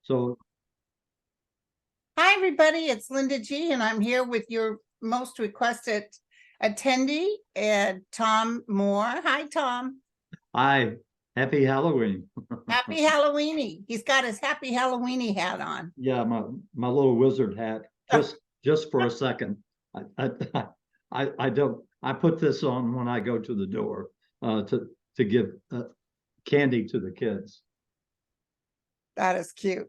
So, Hi, everybody. It's Linda G, and I'm here with your most requested attendee, Tom Moore. Hi, Tom. hi, happy Halloween. Happy Halloweeny. He's got his happy Halloweeny hat on. Yeah, my little wizard hat. Just for a second. I don't. I put this on when I go to the door to give candy to the kids. That is cute.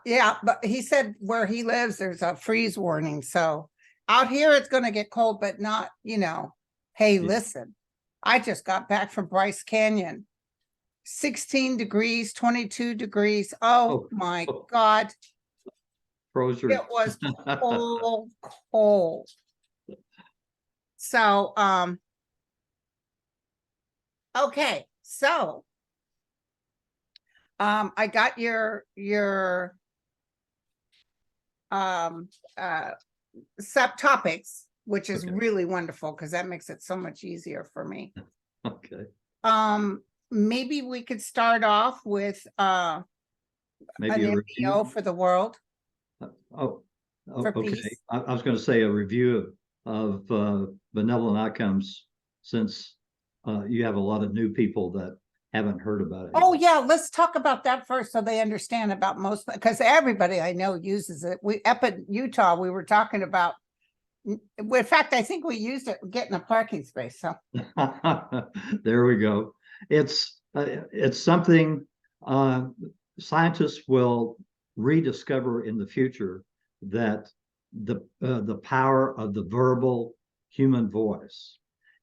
Yeah, but he said where he lives, there's a freeze warning. So out here, it's going to get cold, but not, hey, Yeah. listen, I just got back from Bryce Canyon. 16 degrees, 22 degrees. Oh my God. Frozen. It was cold. So, okay. So, I got your subtopics, which is really wonderful because that makes it so much easier for me. Okay. Maybe we could start off with Maybe an a MBO review. for the world. Oh, For okay. peace. I was going to say a review of Benevolent Outcomes, since you have a lot of new people that haven't heard about it. Oh yeah, let's talk about that first so they understand about most, because everybody I know uses it. We up in Utah, we were talking about, in fact, I think we used it getting a parking space. So there we go. It's something scientists will rediscover in the future, that the power of the verbal human voice.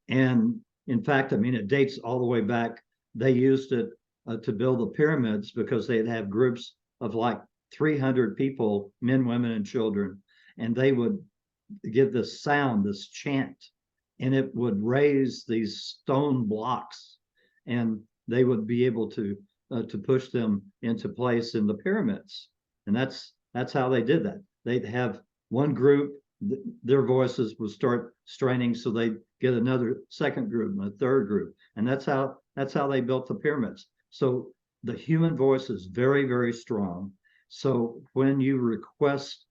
And in fact, I mean, it dates all the way back. They used it to build the pyramids because they'd have groups of like 300 people, men, women, and children, and they would give this sound, this chant, and it would raise these stone blocks, and they would be able to push them into place in the pyramids. And that's how they did that. They'd have one group, their voices would start straining, so they'd get another second group and a third group, and that's how they built the pyramids. So the human voice is very, very strong. So when you request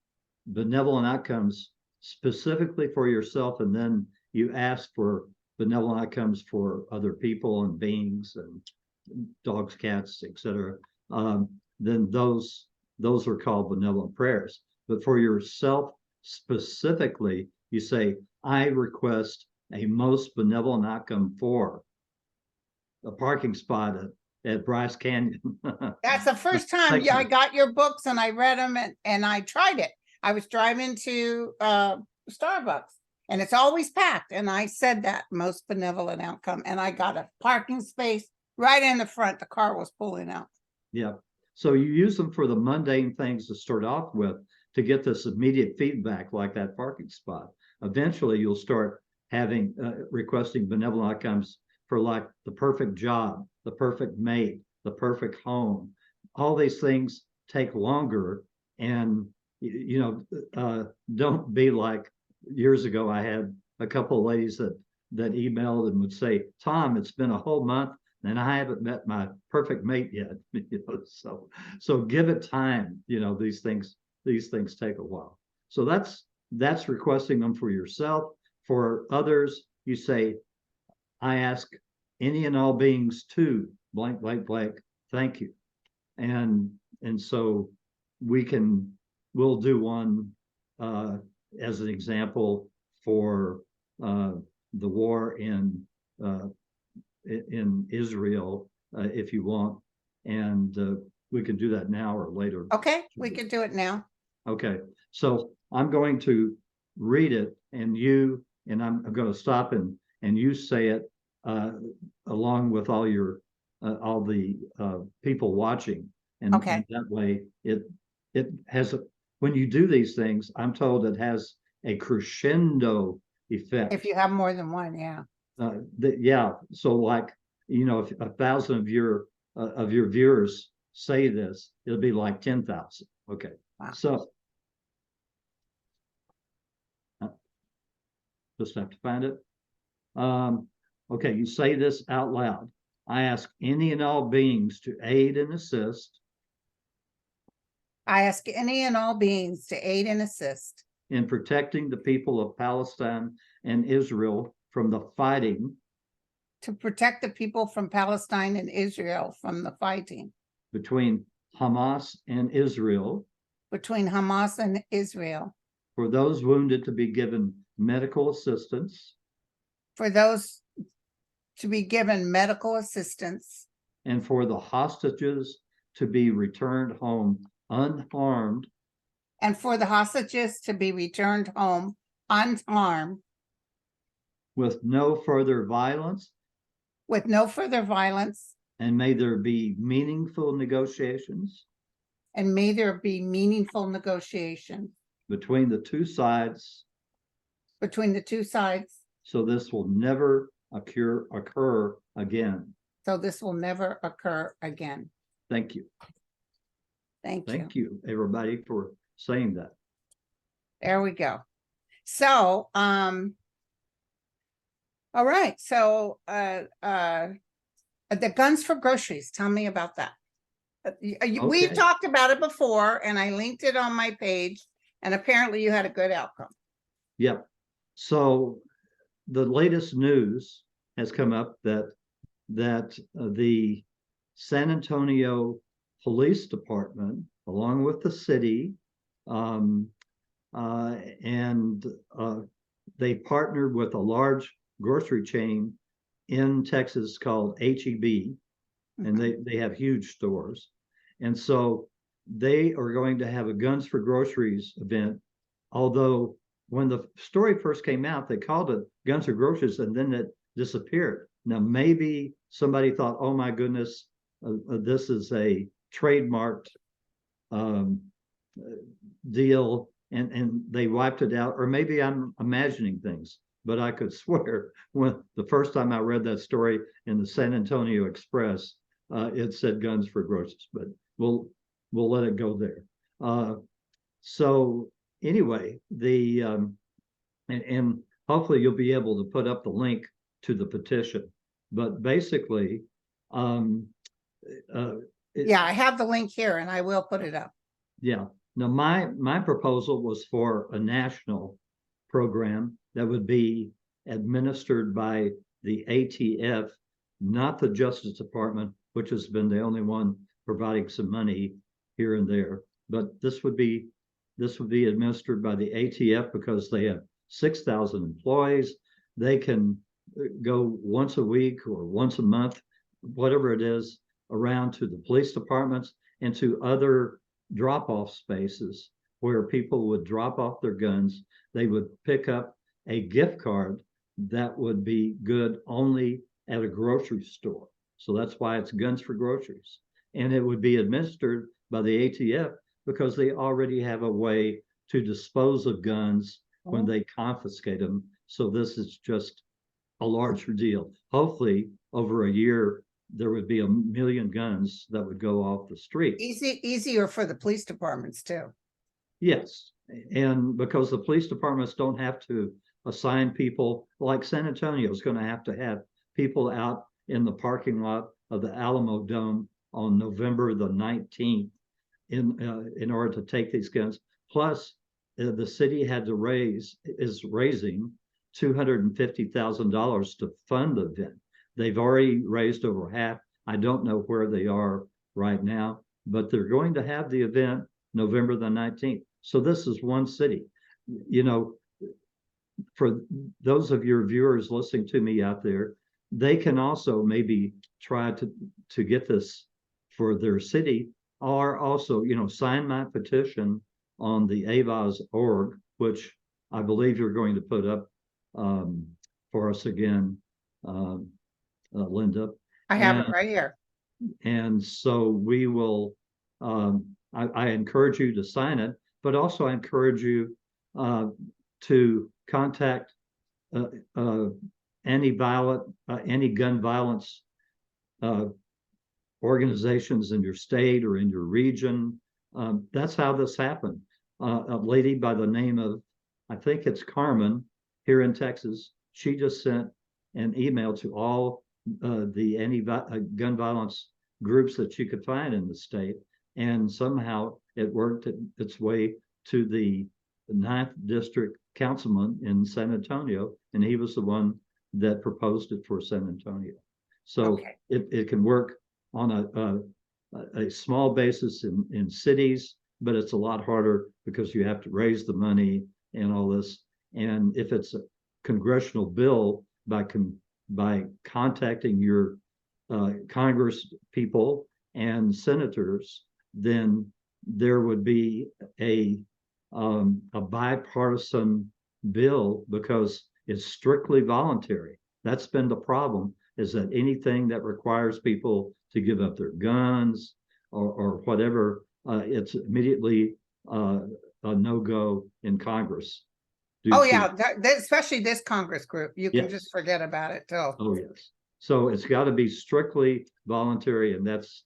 benevolent outcomes specifically for yourself, and then you ask for benevolent outcomes for other people and beings and dogs, cats, etc., then those are called benevolent prayers. But for yourself specifically, you say, I request a most benevolent outcome for a parking spot at Bryce Canyon. that's the first time I got your books and I read them, and I tried it. I was driving to Starbucks and it's always packed. And I said that most benevolent outcome, and I got a parking space right in the front. The car was pulling out. Yeah. So you use them for the mundane things to start off with, to get this immediate feedback, like that parking spot. Eventually, you'll start having requesting benevolent outcomes for like the perfect job, the perfect mate, the perfect home. All these things take longer, and don't be like years ago. I had a couple of ladies that emailed and would say, Tom, it's been a whole month and I haven't met my perfect mate yet. So give it time. These things take a while. So that's requesting them for yourself. For others, you say, I ask any and all beings to blank, blank, blank, thank you. And so we'll do one as an example for the war in Israel, if you want, and we can do that now or later. Okay, we can do it now. Okay, so I'm going to read it, and I'm going to stop and you say it along with all the people watching, and, okay. And that way it has when you do these things, I'm told it has a crescendo effect. If you have more than one, yeah. Yeah. So like, if 1,000 of your viewers say this, it'll be like 10,000. Okay. Wow. So just have to find it. Okay, you say this out loud. I ask any and all beings to aid and assist I ask any and all beings to aid and assist in protecting the people of Palestine and Israel from the fighting, to protect the people from Palestine and Israel from the fighting between Hamas and Israel, between Hamas and Israel, for those wounded to be given medical assistance, for those to be given medical assistance, and for the hostages to be returned home unharmed, and for the hostages to be returned home unharmed, with no further violence, with no further violence, and may there be meaningful negotiations and may there be meaningful negotiations between the two sides, so this will never occur again. So this will never occur again. Thank you. Thank you, everybody, for saying that. There we go. So, all right. So, the Guns for Groceries. Tell me about that. We've talked about it before, and I linked it on my page, and apparently you had a good outcome. Yep. So the latest news has come up that the San Antonio Police Department, along with the city, they partnered with a large grocery chain in Texas called HEB, and they have huge stores. And so they are going to have a Guns for Groceries event, although when the story first came out, they called it Guns for Groceries, and then it disappeared. Now, maybe somebody thought, oh my goodness, this is a trademarked deal, and they wiped it out. Or maybe I'm imagining things, but I could swear when the first time I read that story in the San Antonio Express, it said Guns for Groceries, but we'll let it go there. So anyway, and hopefully you'll be able to put up the link to the petition. But basically, yeah, I have the link here, and I will put it up. Yeah. Now, my proposal was for a national program that would be administered by the ATF, not the Justice Department, which has been the only one providing some money here and there. But this would be administered by the ATF because they have 6,000 employees. They can go once a week or once a month, whatever it is, around to the police departments and to other drop-off spaces where people would drop off their guns. They would pick up a gift card that would be good only at a grocery store. So that's why it's Guns for Groceries. And it would be administered by the ATF because they already have a way to dispose of guns when they confiscate them. So this is just a larger deal. Hopefully, over a year, there would be 1 million guns that would go off the street. Easier for the police departments too. Yes, and because the police departments don't have to assign people, like San Antonio is going to have people out in the parking lot of the Alamo Dome on November the 19th in order to take these guns. Plus, the city is raising $250,000 to fund the event. They've already raised over half. I don't know where they are right now, but they're going to have the event November the 19th. So this is one city. You know, for those of your viewers listening to me out there, they can also maybe try to get this for their city, or also, you know, sign my petition on the avaz.org, which I believe you're going to put up for us again, Linda. I have it right here. And so we will, I encourage you to sign it, but also I encourage you to contact any gun violence organizations in your state or in your region. That's how this happened. A lady by the name of, I think it's Carmen here in Texas, she just sent an email to all the anti-gun violence groups that you could find in the state. and somehow it worked its way to the 9th District Councilman in San Antonio, and he was the one that proposed it for San Antonio. So Okay. it can work on a small basis in cities, but it's a lot harder because you have to raise the money and all this. And if it's a congressional bill, by contacting your Congress people and senators, then there would be a bipartisan bill because it's strictly voluntary. That's been the problem, is that anything that requires people to give up their guns or whatever, it's immediately a no-go in Congress. Oh yeah, especially this Congress group, you can Yes. just forget about it till. Oh yes. So it's got to be strictly voluntary, and that's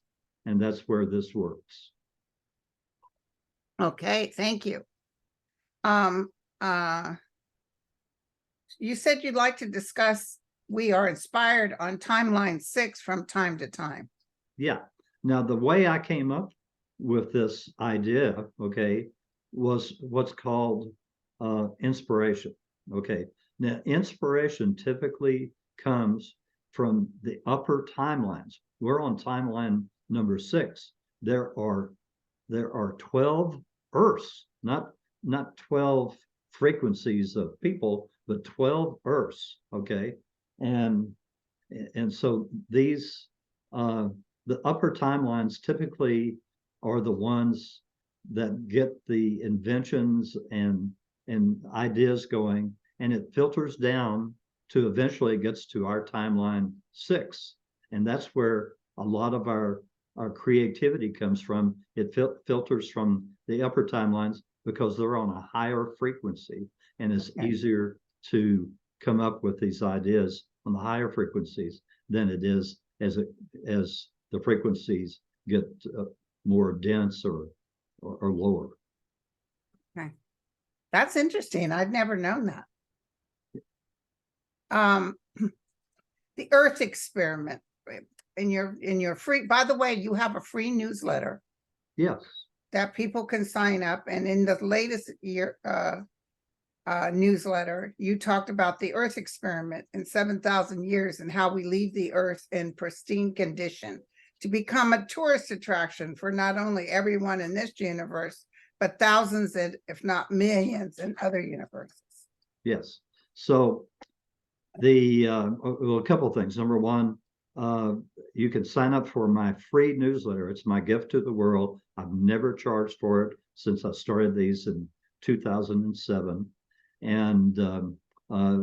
where this works. Okay, thank you. You said you'd like to discuss We Are Inspired on timeline 6 from time to time. Yeah. Now, the way I came up with this idea, okay, was what's called inspiration. Okay. Now, inspiration typically comes from the upper timelines. We're on timeline number 6. There are 12 Earths, not 12 frequencies of people, but 12 Earths. Okay. And so these the upper timelines typically are the ones that get the inventions and ideas going, and it filters down to eventually it gets to our timeline 6, and that's where a lot of our creativity comes from. It filters from the upper timelines because they're on a higher frequency, and it's easier to come up with these ideas on the higher frequencies than it is as the frequencies get more dense or lower. Okay, that's interesting. I've never known that. The Earth Experiment in your free. By the way, you have a free newsletter. Yes. That people can sign up, and in the latest year newsletter, you talked about the Earth Experiment in 7,000 years and how we leave the Earth in pristine condition to become a tourist attraction for not only everyone in this universe, but thousands, if not millions, in other universes. Yes. So well, a couple of things. Number one, you can sign up for my free newsletter. It's my gift to the world. I've never charged for it since I started these in 2007. And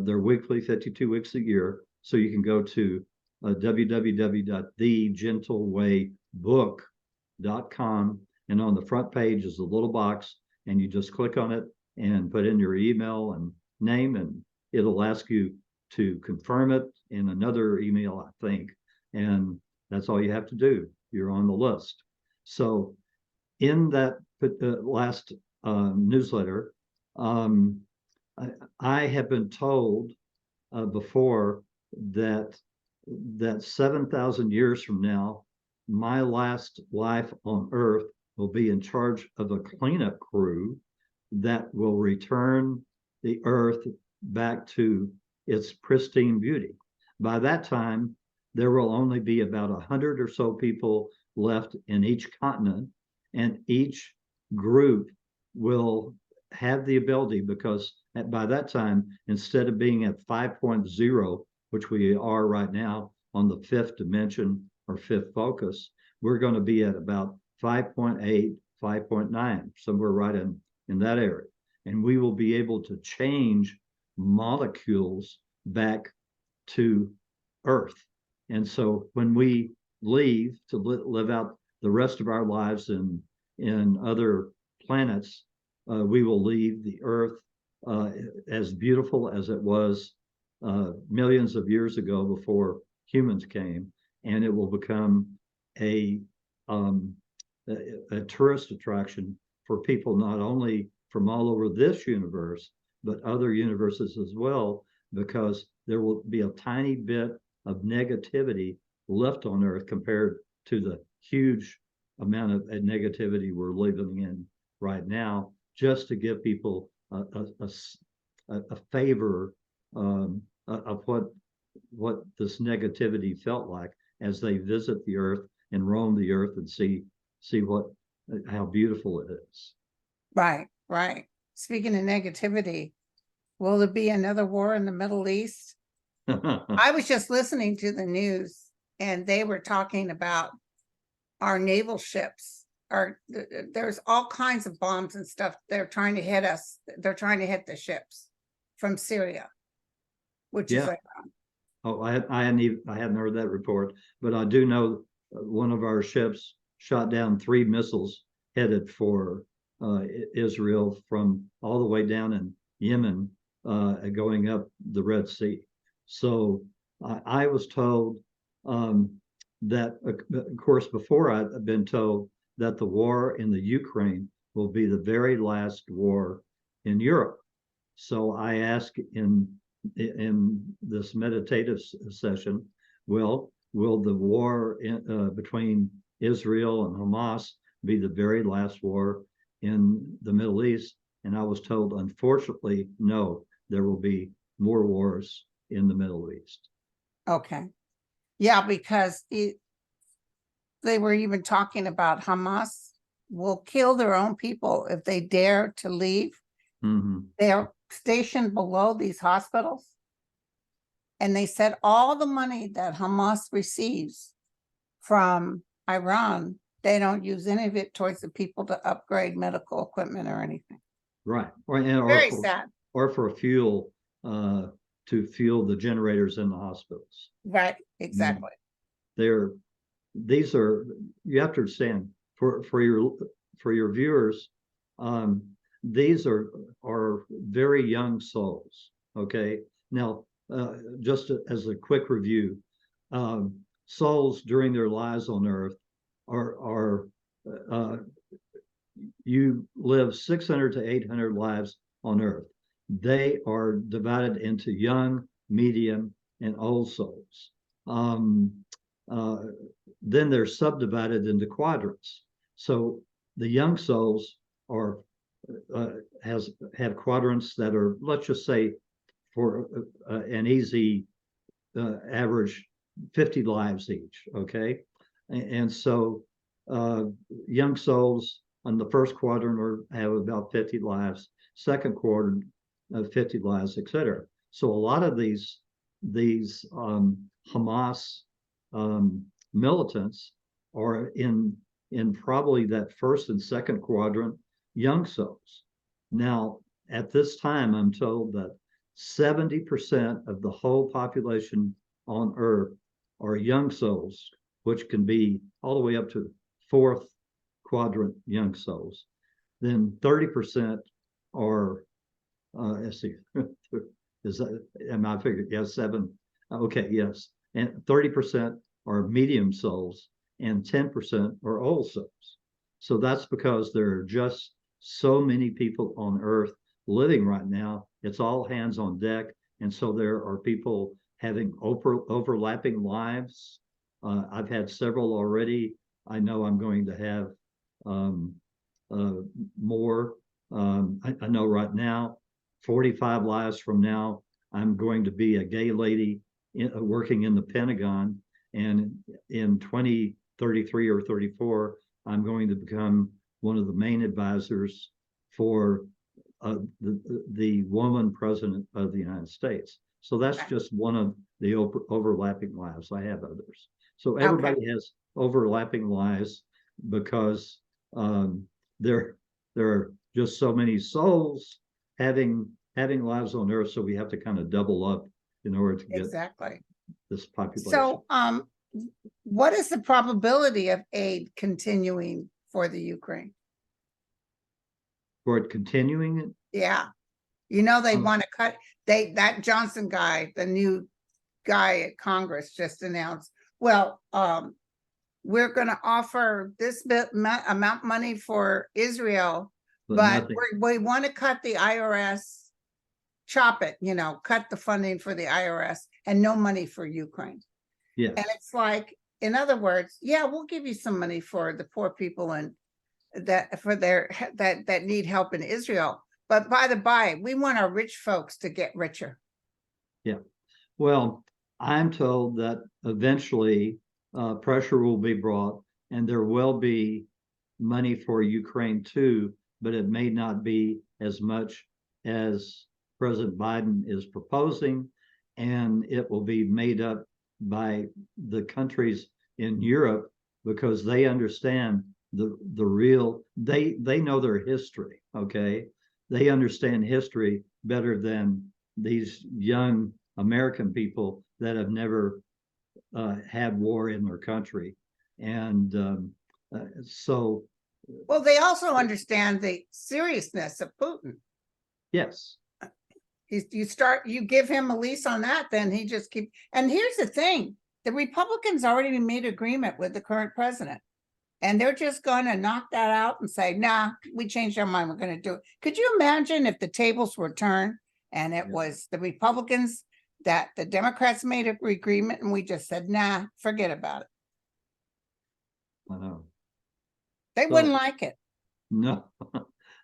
they're weekly, 52 weeks a year. So you can go to www.thegentleWayBook.com, and on the front page is a little box, and you just click on it and put in your email and name, and it'll ask you to confirm it in another email, I think, and that's all you have to do. You're on the list. So in that last newsletter, I have been told before that 7,000 years from now, my last life on Earth will be in charge of a cleanup crew that will return the Earth back to its pristine beauty. By that time, there will only be about 100 or so people left in each continent, and each group will have the ability, because by that time, instead of being at 5.0, which we are right now on the 5th dimension or 5th focus, we're going to be at about 5.8, 5.9, somewhere right in that area. And we will be able to change molecules back to Earth. And so when we leave to live out the rest of our lives in other planets, we will leave the Earth as beautiful as it was millions of years ago before humans came, and it will become a tourist attraction for people not only from all over this universe, but other universes as well, because there will be a tiny bit of negativity left on Earth compared to the huge amount of negativity we're living in right now, just to give people a favor of what this negativity felt like as they visit the earth and roam the earth and see how beautiful it is. Right, right. Speaking of negativity, will there be another war in the Middle East? I was just listening to the news, and they were talking about our naval ships. There's all kinds of bombs and stuff. They're trying to hit us. They're trying to hit the ships from Syria, which is like, oh, I hadn't heard that report, but I do know one of our ships shot down 3 missiles headed for Israel from all the way down in Yemen, going up the Red Sea. So I was told that, of course, before I'd been told that the war in the Ukraine will be the very last war in Europe. So I asked in this meditative session, will the war between Israel and Hamas be the very last war in the Middle East? And I was told, unfortunately, no, there will be more wars in the Middle East. okay. Yeah, because they were even talking about Hamas will kill their own people if they dare to leave. Mm-hmm. They are stationed below these hospitals. And they said all the money that Hamas receives from Iran, they don't use any of it towards the people to upgrade medical equipment or anything. Right. Very sad. Or for fuel to fuel the generators in the hospitals. Right, exactly. These are, you have to understand, for your viewers, these are very young souls. Okay. Now, just as a quick review, souls during their lives on earth are you live 600 to 800 lives on earth. They are divided into young, medium, and old souls. Then they're subdivided into quadrants. So the young souls are have quadrants that are, let's just say, for an easy average, 50 lives each. Okay, and so young souls on the first quadrant have about 50 lives. Second quadrant, 50 lives, etc. So a lot of these Hamas militants are in probably that first and second quadrant, young souls. Now, at this time, I'm told that 70% of the whole population on Earth are young souls, which can be all the way up to fourth quadrant young souls. Then 30% are, let's see, is that, am I figuring? Yes, 7. Okay, yes. And 30% are medium souls and 10% are old souls. So that's because there are just so many people on Earth living right now. It's all hands on deck. And so there are people having overlapping lives. I've had several already. I know I'm going to have more. I know right now, 45 lives from now, I'm going to be a gay lady working in the Pentagon. And in 2033 or 34, I'm going to become one of the main advisors for the woman president of the United States. So that's just one of the overlapping lives. I have others. So everybody has overlapping lives because there are just so many souls having lives on Earth. So we have to kind of double up in order to get this population. So what is the probability of aid continuing for the Ukraine? For it continuing? Yeah. You know, they want to cut, that Johnson guy, the new guy at Congress just announced, well, we're going to offer this amount money for Israel, but we want to cut the IRS, chop it, cut the funding for the IRS and no money for Ukraine. Yeah. And it's like, in other words, yeah, we'll give you some money for the poor people and that need help in Israel. But by the by, we want our rich folks to get richer. Yeah. Well, I'm told that eventually pressure will be brought and there will be money for Ukraine too, but it may not be as much as President Biden is proposing, and it will be made up by the countries in Europe because they understand the real, they know their history, okay? They understand history better than these young American people that have never had war in their country. And so. Well, they also understand the seriousness of Putin. Yes. You give him a lease on that, then he just keep. And here's the thing, the Republicans already made agreement with the current president. And they're just going to knock that out and say, nah, we changed our mind. We're going to do it. Could you imagine if the tables were turned and it was the Republicans that the Democrats made an agreement and we just said, nah, forget about it. I know. They wouldn't like it. No.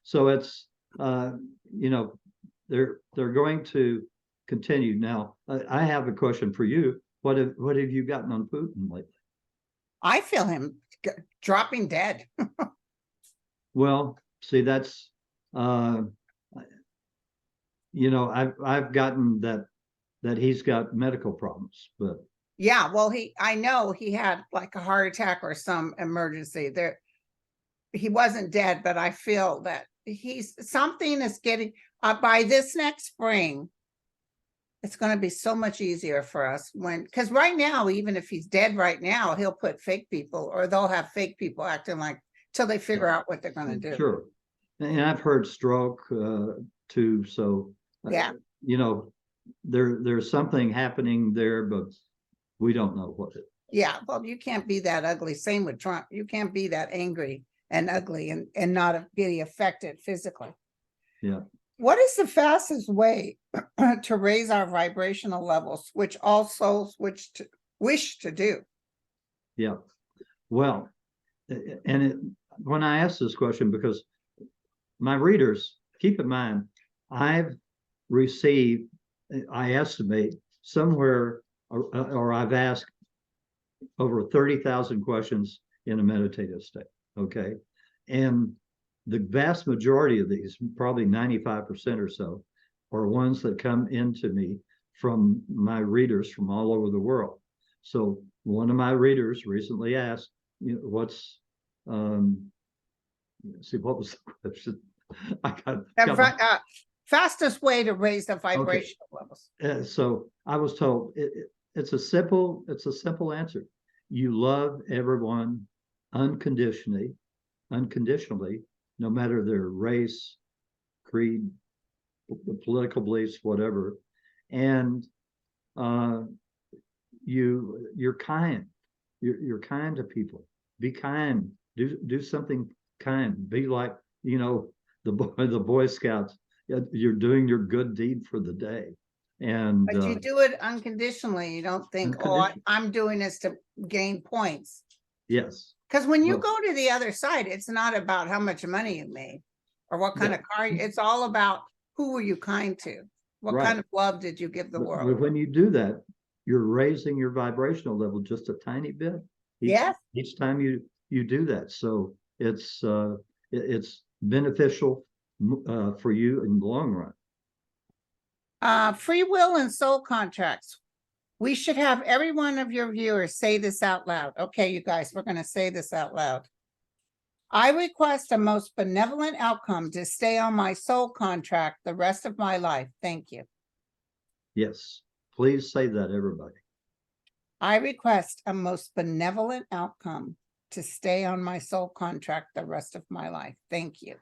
So it's, you know, they're going to continue. Now, I have a question for you. What have you gotten on Putin lately? I feel him dropping dead. Well, see, that's you know, I've gotten that he's got medical problems, but yeah, well, I know he had like a heart attack or some emergency there. He wasn't dead, but I feel that something is getting by this next spring. It's going to be so much easier for us because right now, even if he's dead right now, he'll put fake people or they'll have fake people acting like till they figure out what they're going to do. Sure. And I've heard stroke too. So, yeah, you know, there's something happening there, but we don't know what it. Yeah. Well, you can't be that ugly. Same with Trump. You can't be that angry and ugly and not be affected physically. Yeah. What is the fastest way to raise our vibrational levels, which all souls wish to do? Yeah. Well, and when I ask this question, because my readers, keep in mind, I've received, I estimate somewhere, or I've asked over 30,000 questions in a meditative state. Okay. And the vast majority of these, probably 95% or so, are ones that come into me from my readers from all over the world. So one of my readers recently asked, you know, what's see, what was the question? I got fastest way to raise the vibrational levels. So I was told it's a simple answer. You love everyone unconditionally, no matter their race, creed, political beliefs, whatever. And you're kind. You're kind to people. Be kind. Do something kind. Be like, you know, the Boy Scouts. You're doing your good deed for the day. And but you do it unconditionally. You don't think, oh, I'm doing this to gain points. Yes. Because when you go to the other side, it's not about how much money you made or what kind of car. It's all about who were you kind to? What kind of love did you give the world? But when you do that, you're raising your vibrational level just a tiny bit. Each time you do that. So it's beneficial for you in the long run. Free will and soul contracts. We should have every one of your viewers say this out loud. Okay, you guys, we're going to say this out loud. I request a most benevolent outcome to stay on my soul contract the rest of my life. Thank you. Yes, please say that, everybody. I request a most benevolent outcome to stay on my soul contract the rest of my life. Thank you.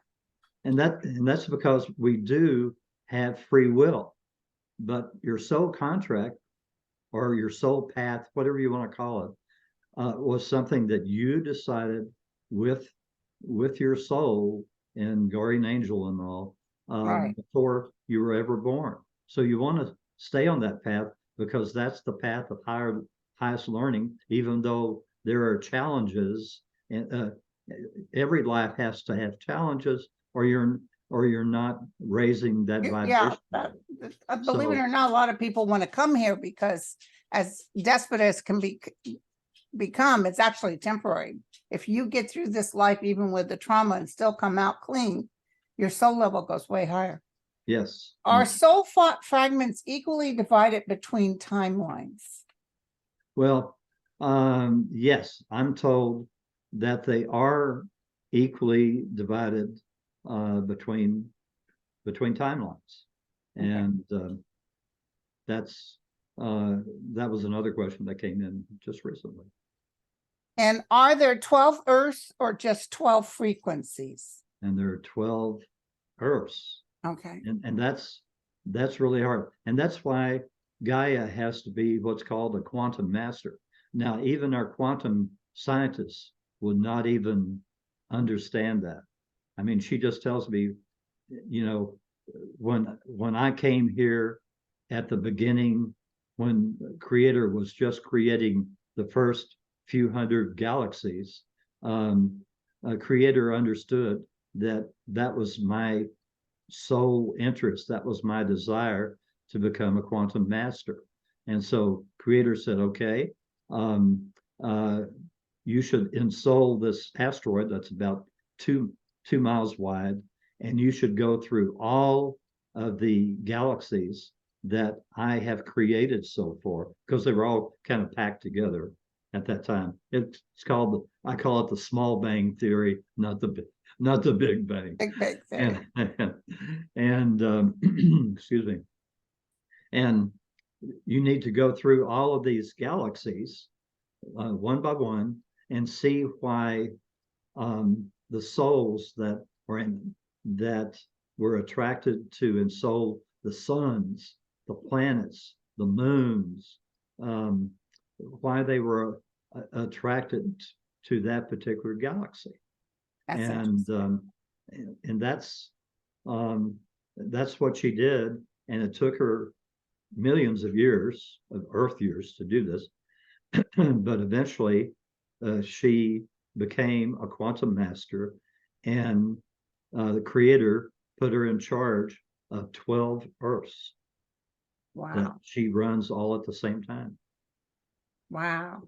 And that's because we do have free will, but your soul contract or your soul path, whatever you want to call it, was something that you decided with your soul and guardian angel and all before you were ever born. So you want to stay on that path because that's the path of higher highest learning, even though there are challenges. And every life has to have challenges, or you're not raising that vibration. Believe it or not, a lot of people want to come here because as desperate as can become, it's actually temporary. If you get through this life, even with the trauma, and still come out clean, your soul level goes way higher. Yes. Are soul fragments equally divided between timelines? Well, yes, I'm told that they are equally divided between timelines, and that was another question that came in just recently. And are there 12 Earths or just 12 frequencies? And there are 12 Earths. Okay. And that's really hard. And that's why Gaia has to be what's called a quantum master. Now, even our quantum scientists would not even understand that. I mean, she just tells me, you know, when I came here at the beginning, when Creator was just creating the first few hundred galaxies, Creator understood that was my sole interest. That was my desire to become a quantum master. And so Creator said, okay, you should ensoul this asteroid that's about two miles wide, and you should go through all of the galaxies that I have created so far, because they were all kind of packed together at that time. It's called, I call it the small bang theory, not the big bang. Big theory. And excuse me. And you need to go through all of these galaxies one by one and see why the souls that were attracted to and soul the suns, the planets, the moons, why they were attracted to that particular galaxy. And that's what she did, and it took her millions of years of Earth years to do this, but eventually she became a quantum master, and the Creator put her in charge of 12 Earths. Wow. That she runs all at the same time. Wow.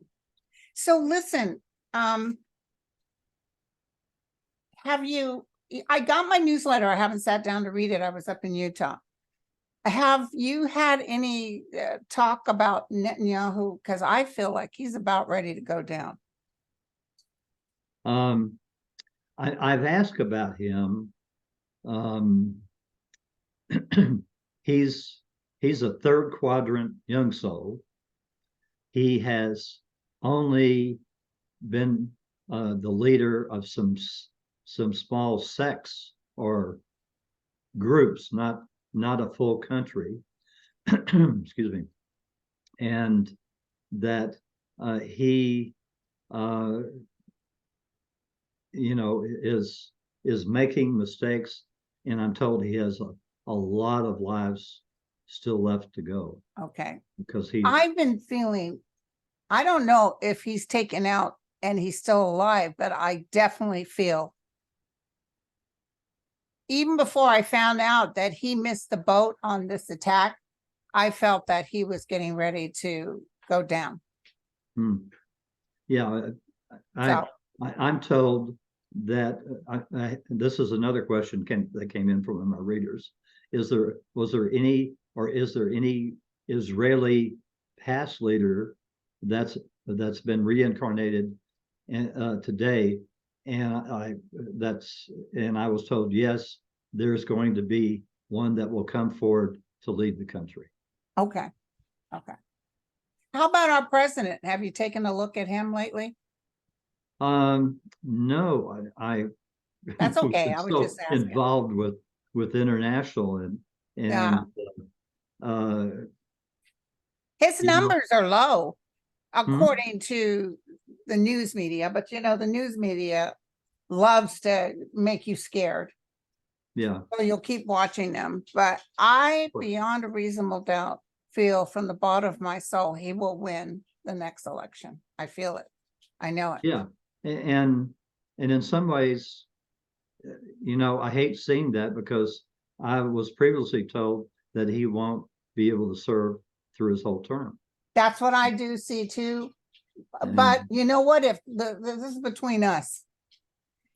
So listen, I got my newsletter. I haven't sat down to read it. I was up in Utah. Have you had any talk about Netanyahu? Because I feel like he's about ready to go down. I've asked about him. He's a third quadrant young soul. He has only been the leader of some small sects or groups, not a full country. Excuse me. And that he is making mistakes, and I'm told he has a lot of lives still left to go. Okay. Because I've been feeling, I don't know if he's taken out and he's still alive, but I definitely feel, even before I found out that he missed the boat on this attack, I felt that he was getting ready to go down. Yeah, I'm told that this is another question that came in from my readers. Is there any Israeli past leader that's been reincarnated today? And I was told, yes, there's going to be one that will come forward to lead the country. Okay. How about our president? Have you taken a look at him lately? No, I that's okay. I was just asking. Involved with international and his numbers are low according to the news media, but the news media loves to make you scared. Yeah. So you'll keep watching them. But I, beyond a reasonable doubt, feel from the bottom of my soul he will win the next election. I feel it. I know it. Yeah. And in some ways, I hate seeing that because I was previously told that he won't be able to serve through his whole term. That's what I do see too. And But you know what? If this is between us,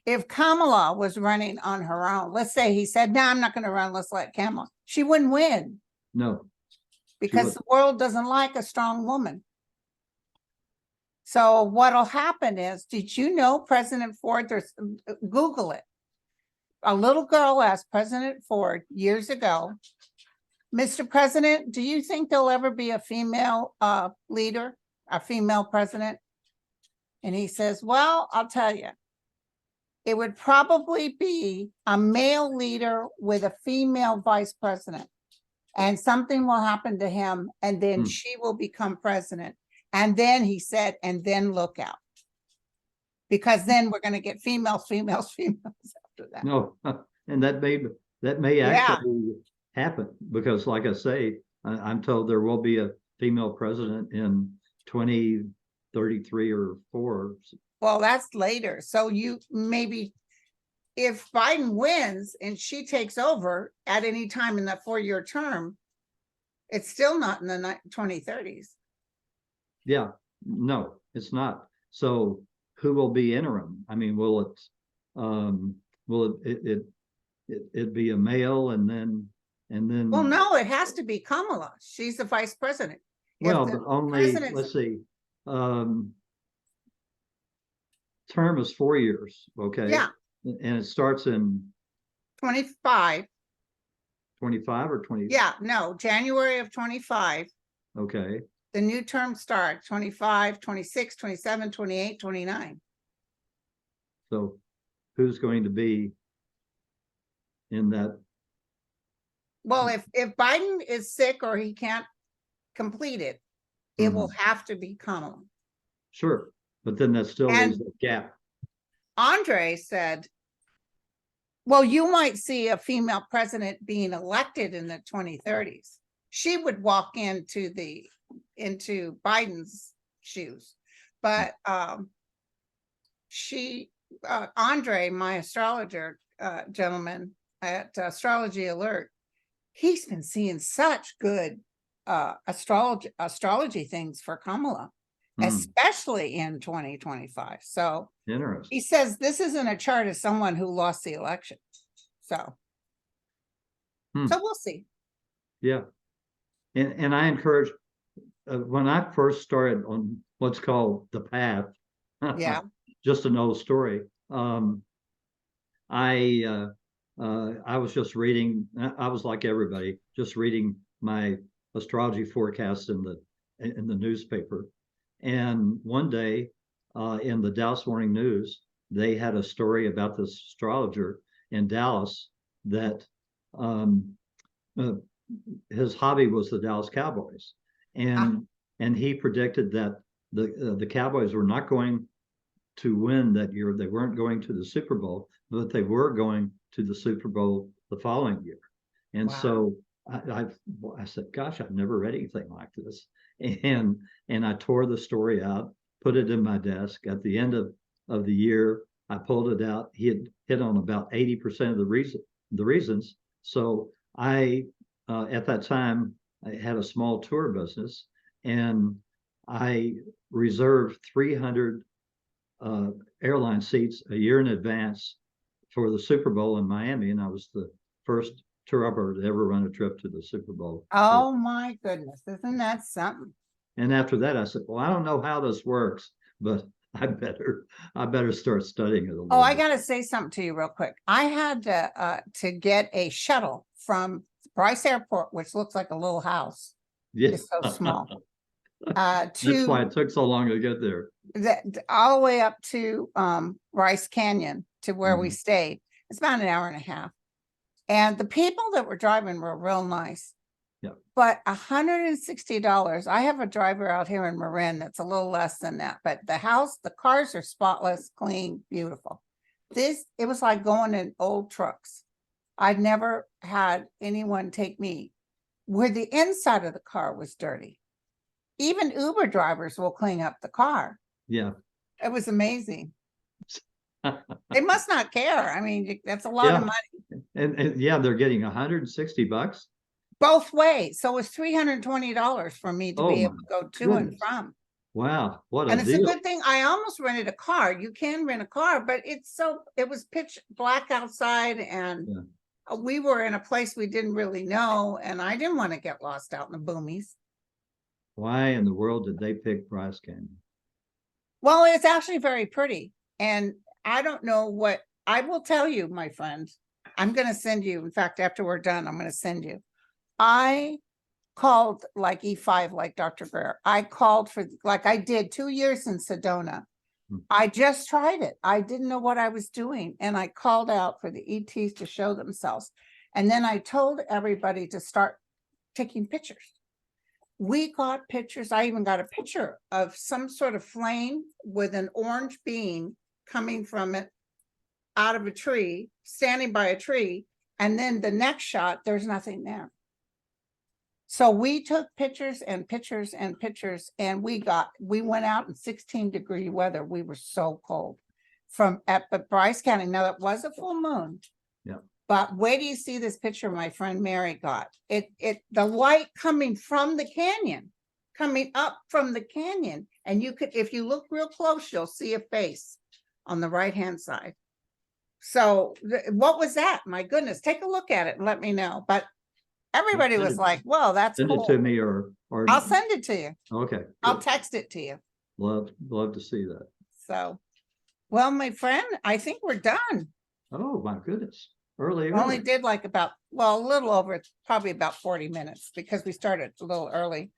if Kamala was running on her own, let's say he said, "No, I'm not going to run. Let's let Kamala." She wouldn't win no, because the world doesn't like a strong woman. So what'll happen is, did you know President Ford? Google it. A little girl asked President Ford years ago, "Mr. President, do you think there'll ever be a female leader, a female president?" And he says, "Well, I'll tell you, it would probably be a male leader with a female vice president. And something will happen to him, and then she will become president. And then," he said, "and then look out. Because then we're going to get females after that." No, and that may actually happen because, like I say, I'm told there will be a female president in 2033 or 4. Well, that's later. So you maybe, if Biden wins and she takes over at any time in that 4-year term, it's still not in the 2030s. Yeah, no, it's not. So who will be interim? I mean, will it be a male and then? Well, no, it has to be Kamala. She's the vice president. Well, but only, let's see, term is 4 years, okay? Yeah. And it starts in 25. 25 or 20? Yeah, no, January of 25. Okay. The new term starts 25, 26, 27, 28, 29. So who's going to be in that? Well, if Biden is sick or he can't complete it, it will have to be Kamala. Sure, but then that still leaves a gap. Andre said, well, you might see a female president being elected in the 2030s. She would walk into Biden's shoes. But Andre, my astrologer gentleman at Astrology Alert, he's been seeing such good astrology things for Kamala, especially in 2025. So interesting. He says this isn't a chart of someone who lost the election. So we'll see. Yeah. And I encourage, when I first started on what's called the path, Yeah, just an old story. I was just reading. I was like everybody, just reading my astrology forecasts in the newspaper. And one day, in the Dallas Morning News, they had a story about this astrologer in Dallas that his hobby was the Dallas Cowboys, and he predicted that the Cowboys were not going to win that year. They weren't going to the Super Bowl, but they were going to the Super Bowl the following year. And so I said, gosh, I've never read anything like this. And I tore the story out, put it in my desk. At the end of the year, I pulled it out. He had hit on about 80% of the reasons. So I, at that time, I had a small tour business, and I reserved 300 airline seats a year in advance for the Super Bowl in Miami, and I was the first tour operator to ever run a trip to the Super Bowl. Oh my goodness, isn't that something? And after that, I said, well, I don't know how this works, but I better start studying it a little bit. I bit. got to say something to you real quick. I had to get a shuttle from Bryce Airport, which looks like a little house. Yeah. It's so small. That's why it took so long to get there. All the way up to Bryce Canyon to where we stayed. It's about an hour and a half. And the people that were driving were real nice. Yeah. But $160. I have a driver out here in Marin that's a little less than that. But the cars are spotless, clean, beautiful. It was like going in old trucks. I'd never had anyone take me where the inside of the car was dirty. even Uber drivers will clean up the car. Yeah. It was amazing. They must not care. I mean, that's a lot of money. And yeah, they're getting $160 both ways. So it's $320 for me to be able to go to and from. Wow, what a And it's deal. a good thing. I almost rented a car. You can rent a car, but it was pitch black outside, and we were in a place we didn't really know, and I didn't want to get lost out in the boomies. Why in the world did they pick Bryce Canyon? Well, it's actually very pretty, and I don't know what I will tell you, my friend. I'm going to send you. In fact, after we're done, I'm going to send you. I called like E5, like Dr. Greer. I called for, like I did 2 years in Sedona. I just tried it. I didn't know what I was doing. And I called out for the ETs to show themselves. And then I told everybody to start taking pictures. We got pictures. I even got a picture of some sort of flame with an orange beam coming from it out of a tree, standing by a tree. And then the next shot, there's nothing there. So we took pictures and pictures and pictures, and we went out in 16-degree weather. We were so cold at Bryce County. Now that was a full moon. Yeah. But wait till you see this picture my friend Mary got. The light coming from the canyon, coming up from the canyon. And you could, if you look real close, you'll see a face on the right-hand side. So what was that? My goodness, take a look at it and let me know. But everybody was like, well, that's cool. Send it to me or I'll send it to you. Okay. Good. I'll text it to you. Love to see that. So, well, my friend, I think we're done. Oh my goodness. Early. Only did like a little over, probably about 40 minutes because we started a little early.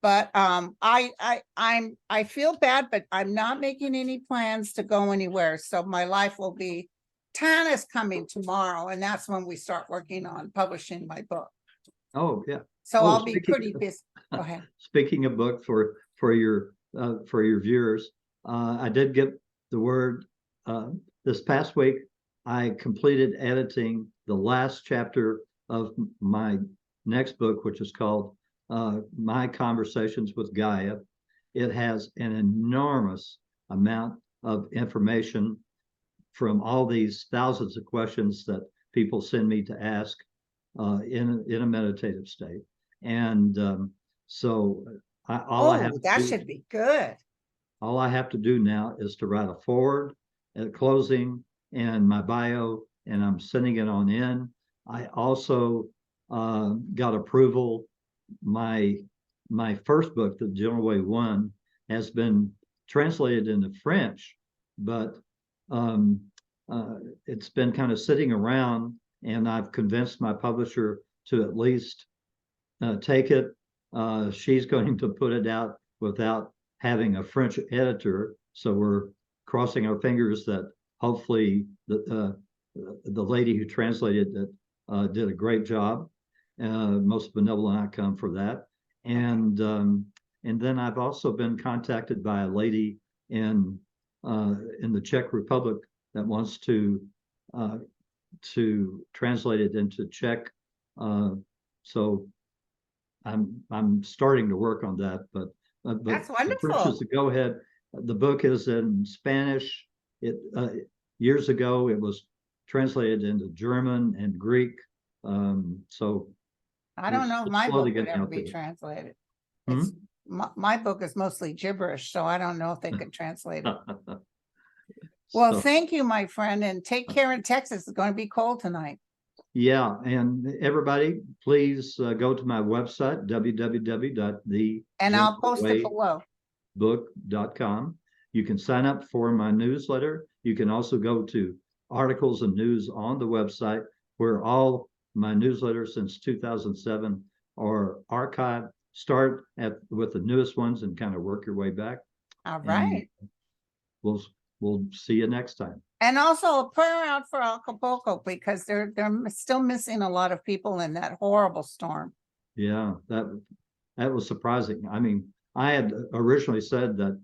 But I feel bad, but I'm not making any plans to go anywhere. So my life will be, Tana's coming tomorrow, and that's when we start working on publishing my book. Oh yeah. So I'll be pretty busy. Go ahead. Speaking of book for your viewers, I did get the word this past week. I completed editing the last chapter of my next book, which is called My Conversations with Gaia. It has an enormous amount of information from all these thousands of questions that people send me to ask in a meditative state. And so that should be good. All I have to do now is to write a foreword, a closing, and my bio, and I'm sending it on in. I also got approval. My first book, The General Way 1, has been translated into French, but it's been kind of sitting around, and I've convinced my publisher to at least take it. She's going to put it out without having a French editor, so we're crossing our fingers that hopefully the lady who translated it did a great job. Most benevolent outcome for that. And then I've also been contacted by a lady in the Czech Republic that wants to translate it into Czech. So I'm starting to work on that, but that's wonderful. Just to go ahead. The book is in Spanish. It years ago it was translated into German and Greek. So I don't know if my book would ever be translated. It's my book is mostly gibberish, so I don't know if they could translate it. Well, thank you, my friend, and take care in Texas. It's going to be cold tonight. Yeah, and everybody, please go to my website, www.the and I'll post it below. book.com. You can sign up for my newsletter. You can also go to articles and news on the website, where all my newsletters since 2007 are archived. Start with the newest ones and kind of work your way back. All right. And we'll see you next time. And also a prayer out for Acapulco, because they're still missing a lot of people in that horrible storm. Yeah, that was surprising. I mean, I had originally said that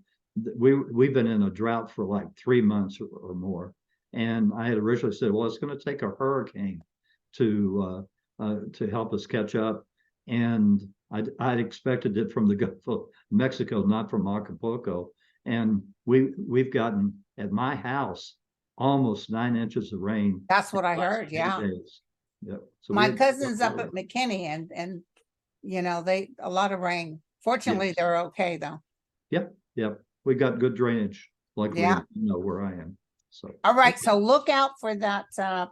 we've been in a drought for like 3 months or more, and I had originally said, well, it's going to take a hurricane to help us catch up, and I'd expected it from the Gulf of Mexico, not from Acapulco. And we've gotten at my house almost 9 inches of rain. That's what I in the last heard. few Yeah. days. Yep. So My cousin's up at McKinney and you know, a lot of rain. Fortunately, Yes. they're okay though. Yep. Yep. We got good drainage, luckily, Yeah. you know where I am. So All right. So look out for that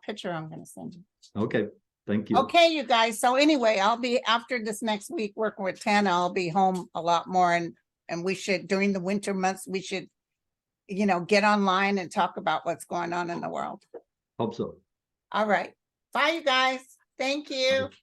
picture I'm going to send you. okay. Thank you. Okay, you guys. So anyway, I'll be after this next week working with Tana. I'll be home a lot more, and we should during the winter months we should, you know, get online and talk about what's going on in the world. Hope so. All right. Bye, you guys. Thank you. Bye.